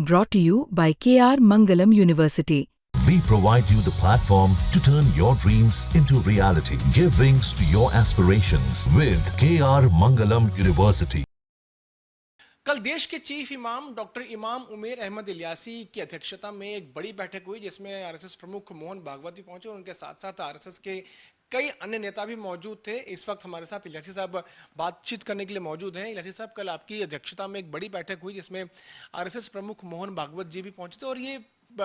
Brought to you by KR Mangalam University. We provide you the platform to turn your dreams into reality. Give wings to your aspirations with KR Mangalam University. कल देश के chief इमाम doctor इमाम उमेर अहमद इलियासी की अध्यक्षता में एक बड़ी बैठक हुई जिसमें आरएसएस प्रमुख मोहन भागवत जी पहुंचे और उनके साथ साथ आरएसएस के कई अन्य नेता भी मौजूद थे। इस वक्त हमारे साथ इलियासी साहब बातचीत करने के लिए मौजूद हैं। इलियासी साहब, कल आपकी अध्यक्षता में एक बड़ी बैठक हुई जिसमें आरएसएस प्रमुख मोहन भागवत जी भी पहुंचे थे और ये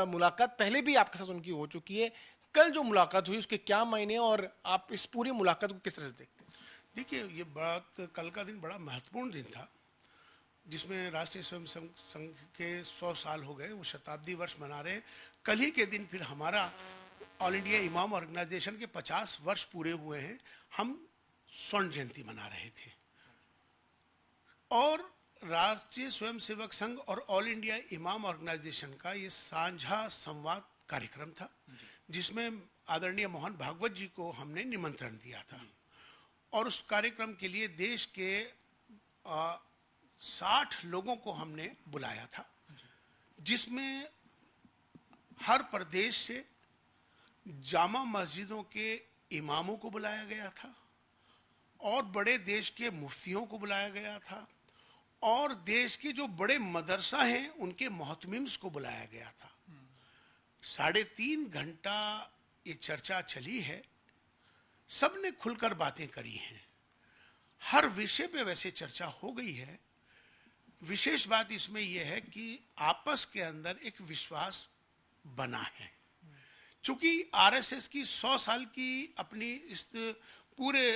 मुलाकात पहले भी आपके साथ उनकी हो चुकी है। कल जो मुलाकात हुई उसके क्या मायने और आप इस पूरी मुलाकात को किस तरह से देखते हैं? देखिए, ये बात कल का दिन बड़ा महत्वपूर्ण दिन था जिसमें राष्ट्रीय स्वयं संघ के 100 साल हो गए, वो शताब्दी वर्ष मना रहे हैं। कल ही के दिन फिर हमारा ऑल इंडिया इमाम ऑर्गेनाइजेशन के 50 वर्ष पूरे हुए हैं। हम स्वर्ण जयंती मना रहे थे और राष्ट्रीय स्वयंसेवक संघ और ऑल इंडिया इमाम ऑर्गेनाइजेशन का ये साझा संवाद कार्यक्रम था जिसमें आदरणीय मोहन भागवत जी को हमने निमंत्रण दिया था और उस कार्यक्रम के लिए देश के 60 लोगों को हमने बुलाया था, जिसमें हर प्रदेश से जामा मस्जिदों के इमामों को बुलाया गया था और बड़े देश के मुफ्तियों को बुलाया गया था और देश के जो बड़े मदरसा हैं उनके मोहतमिम्स को बुलाया गया था। 3.5 घंटा ये चर्चा चली है, सबने खुलकर बातें करी हैं, हर विषय पे वैसे चर्चा हो गई है। विशेष बात इसमें यह है कि आपस के अंदर एक विश्वास बना है। चूंकि आरएसएस की 100 साल की अपनी इस पूरे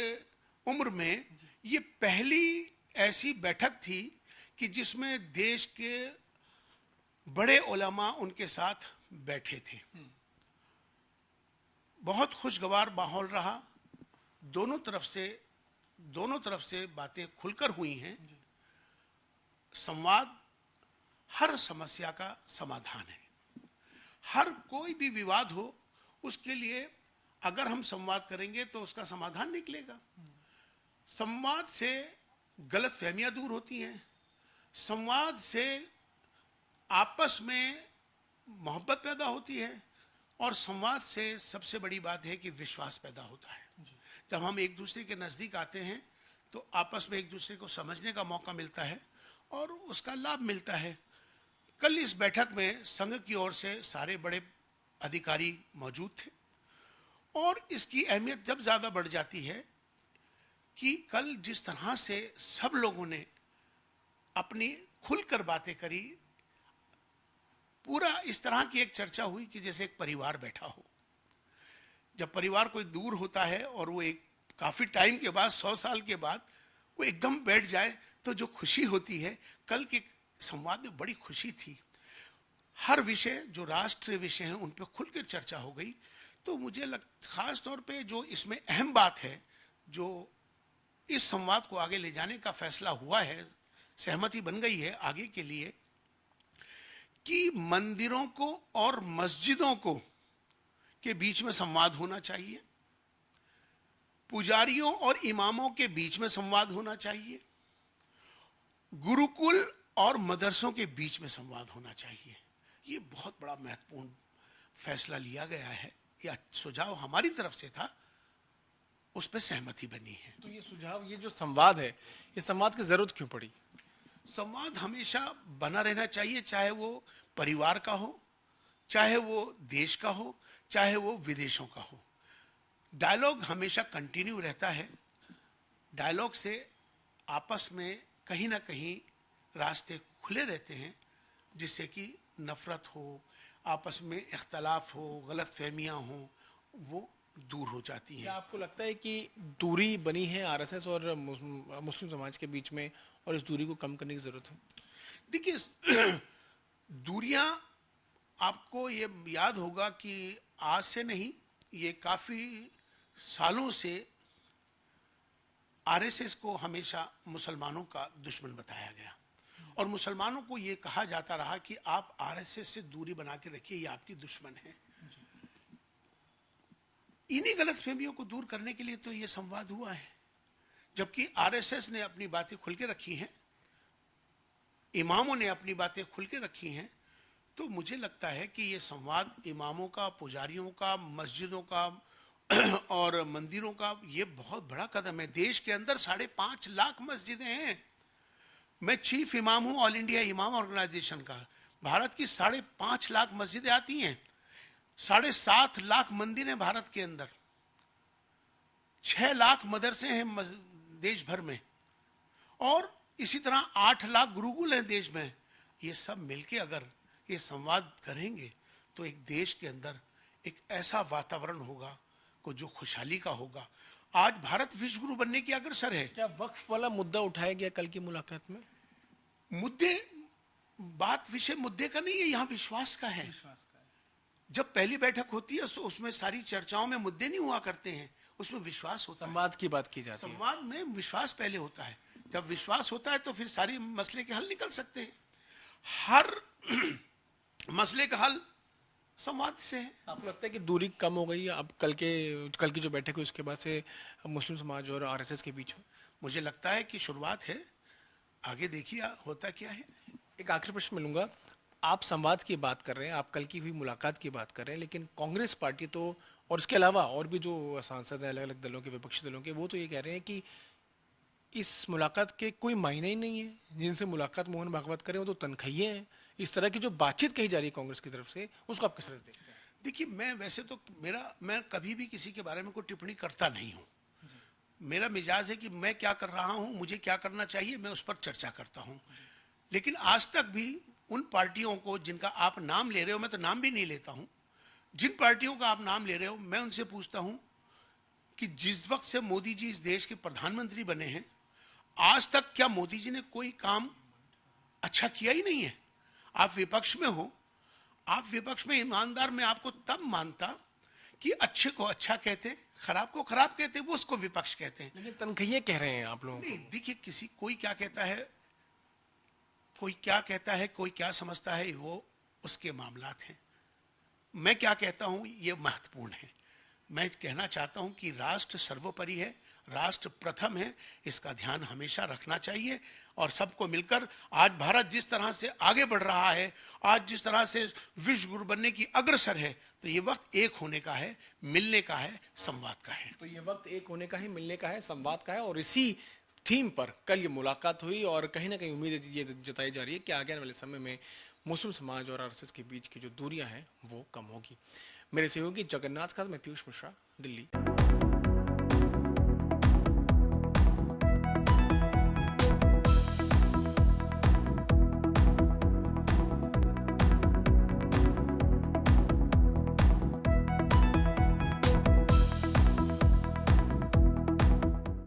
उम्र में ये पहली ऐसी बैठक थी कि जिसमें देश के बड़े उलमा उनके साथ बैठे थे। बहुत खुशगवार माहौल रहा, दोनों तरफ से बातें खुलकर हुई हैं। संवाद हर समस्या का समाधान है। हर कोई भी विवाद हो उसके लिए अगर हम संवाद करेंगे तो उसका समाधान निकलेगा। संवाद से गलतफहमियां दूर होती हैं, संवाद से आपस में मोहब्बत पैदा होती है और संवाद से सबसे बड़ी बात है कि विश्वास पैदा होता है। जब हम एक दूसरे के नज़दीक आते हैं तो आपस में एक दूसरे को समझने का मौका मिलता है और उसका लाभ मिलता है। कल इस बैठक में संघ की ओर से सारे बड़े अधिकारी मौजूद थे और इसकी अहमियत जब ज़्यादा बढ़ जाती है कि कल जिस तरह से सब लोगों ने अपनी खुलकर बातें करी, पूरा इस तरह की एक चर्चा हुई कि जैसे एक परिवार बैठा हो। जब परिवार कोई दूर होता है और वो एक काफ़ी टाइम के बाद 100 साल के बाद वो एकदम बैठ जाए तो जो खुशी होती है, कल के संवाद में बड़ी खुशी थी। हर विषय जो राष्ट्रीय विषय हैं उन पर खुलकर चर्चा हो गई। तो मुझे खास तौर पे जो इसमें अहम बात है, जो इस संवाद को आगे ले जाने का फैसला हुआ है, सहमति बन गई है आगे के लिए कि मंदिरों को और मस्जिदों को के बीच में संवाद होना चाहिए, पुजारियों और इमामों के बीच में संवाद होना चाहिए, गुरुकुल और मदरसों के बीच में संवाद होना चाहिए। ये बहुत बड़ा महत्वपूर्ण फैसला लिया गया है। यह सुझाव हमारी तरफ से था, उस पर सहमति बनी है। तो ये सुझाव, ये जो संवाद है, ये संवाद की जरूरत क्यों पड़ी? संवाद हमेशा बना रहना चाहिए, चाहे वो परिवार का हो, चाहे वो देश का हो, चाहे वो विदेशों का हो। डायलॉग हमेशा कंटिन्यू रहता है। डायलॉग से आपस में कहीं ना कहीं रास्ते खुले रहते हैं जिससे कि नफरत हो, आपस में इख्तलाफ हो, गलत फहमियाँ हो, वो दूर हो जाती हैं। क्या आपको लगता है कि दूरी बनी है आरएसएस और मुस्लिम समाज के बीच में और इस दूरी को कम करने की ज़रूरत है? देखिए, दूरियां आपको ये याद होगा कि आज से नहीं, ये काफ़ी सालों से आरएसएस को हमेशा मुसलमानों का दुश्मन बताया गया और मुसलमानों को ये कहा जाता रहा कि आप आरएसएस से दूरी बना के रखिए, ये आपकी दुश्मन है। इन्हीं गलतफहमियों को दूर करने के लिए तो ये संवाद हुआ है। जबकि आरएसएस ने अपनी बातें खुल के रखी हैं, इमामों ने अपनी बातें खुल के रखी हैं, तो मुझे लगता है कि ये संवाद इमामों का, पुजारियों का, मस्जिदों का और मंदिरों का ये बहुत बड़ा कदम है। देश के अंदर 5.5 लाख मस्जिदें हैं। मैं चीफ इमाम हूं ऑल इंडिया इमाम ऑर्गेनाइजेशन का। भारत की 5.5 लाख मस्जिदें आती हैं, 7.5 लाख मंदिर हैं भारत के अंदर, 6 लाख मदरसे हैं देश भर में, और इसी तरह 8 लाख गुरुकुल हैं देश में। ये सब मिलके अगर ये संवाद करेंगे तो एक देश के अंदर एक ऐसा वातावरण होगा को जो खुशहाली का होगा। आज भारत विश्व गुरु बनने की अग्रसर है। क्या वक्फ वाला मुद्दा उठाया गया कल की मुलाकात में? विषय मुद्दे का नहीं है, यहाँ विश्वास का है। जब पहली बैठक होती है तो उसमें सारी चर्चाओं में मुद्दे नहीं हुआ करते हैं, उसमें विश्वास होता है। संवाद की बात की जाती है। संवाद में विश्वास पहले होता है। जब विश्वास होता है तो फिर सारी मसले के हल निकल सकते हैं। हर मसले का हल संवाद से है। आपको लगता है कि दूरी कम हो गई अब कल की जो बैठक हुई उसके बाद से मुस्लिम समाज और आरएसएस के बीच में? मुझे लगता है कि शुरुआत है, आगे देखिए होता क्या है। एक आखिरी प्रश्न मिलूंगा। आप संवाद की बात कर रहे हैं, आप कल की हुई मुलाकात की बात कर रहे हैं, लेकिन कांग्रेस पार्टी तो और इसके अलावा और भी जो सांसद हैं अलग अलग दलों के, विपक्षी दलों के, वो तो ये कह रहे हैं कि इस मुलाकात के कोई मायने ही नहीं है। जिनसे मुलाकात मोहन भागवत करें वो तो तनख्वाहिए हैं। इस तरह की जो बातचीत कही जा रही है कांग्रेस की तरफ से, उसको आप किस तरह देखते हैं? देखिए, मैं वैसे तो मैं कभी भी किसी के बारे में कोई टिप्पणी करता नहीं हूँ। मेरा मिजाज है कि मैं क्या कर रहा हूँ, मुझे क्या करना चाहिए, मैं उस पर चर्चा करता हूँ। लेकिन आज तक भी उन पार्टियों को जिनका आप नाम ले रहे हो, मैं तो नाम भी नहीं लेता हूँ, जिन पार्टियों का आप नाम ले रहे हो, मैं उनसे पूछता हूँ कि जिस वक्त से मोदी जी इस देश के प्रधानमंत्री बने हैं, आज तक क्या मोदी जी ने कोई काम अच्छा किया ही नहीं है? आप विपक्ष में हो, आप विपक्ष में ईमानदार, मैं आपको तब मानता कि अच्छे को अच्छा कहते, खराब को खराब कहते, वो उसको विपक्ष कहते हैं। लेकिन तनख्वाहिए कह रहे हैं आप लोगों को। देखिए, कोई क्या कहता है, कोई क्या कहता है, कोई क्या समझता है, वो उसके मामलात हैं। मैं क्या कहता हूं ये महत्वपूर्ण है। मैं कहना चाहता हूं कि राष्ट्र सर्वोपरि है, राष्ट्र प्रथम है, इसका ध्यान हमेशा रखना चाहिए। और सबको मिलकर आज भारत जिस तरह से आगे बढ़ रहा है, आज जिस तरह से विश्व गुरु बनने की अग्रसर है, तो ये वक्त एक होने का है, मिलने का है, संवाद का है। तो ये वक्त एक होने का है, मिलने का है, संवाद का है, और इसी थीम पर कल ये मुलाकात हुई। और कहीं ना कहीं उम्मीद ये जताई जा रही है कि आगे आने वाले समय में मुस्लिम समाज और आरएसएस के बीच की जो दूरियां हैं वो कम होगी। मेरे सहयोगी जगन्नाथ का, मैं पीयूष मिश्रा, दिल्ली।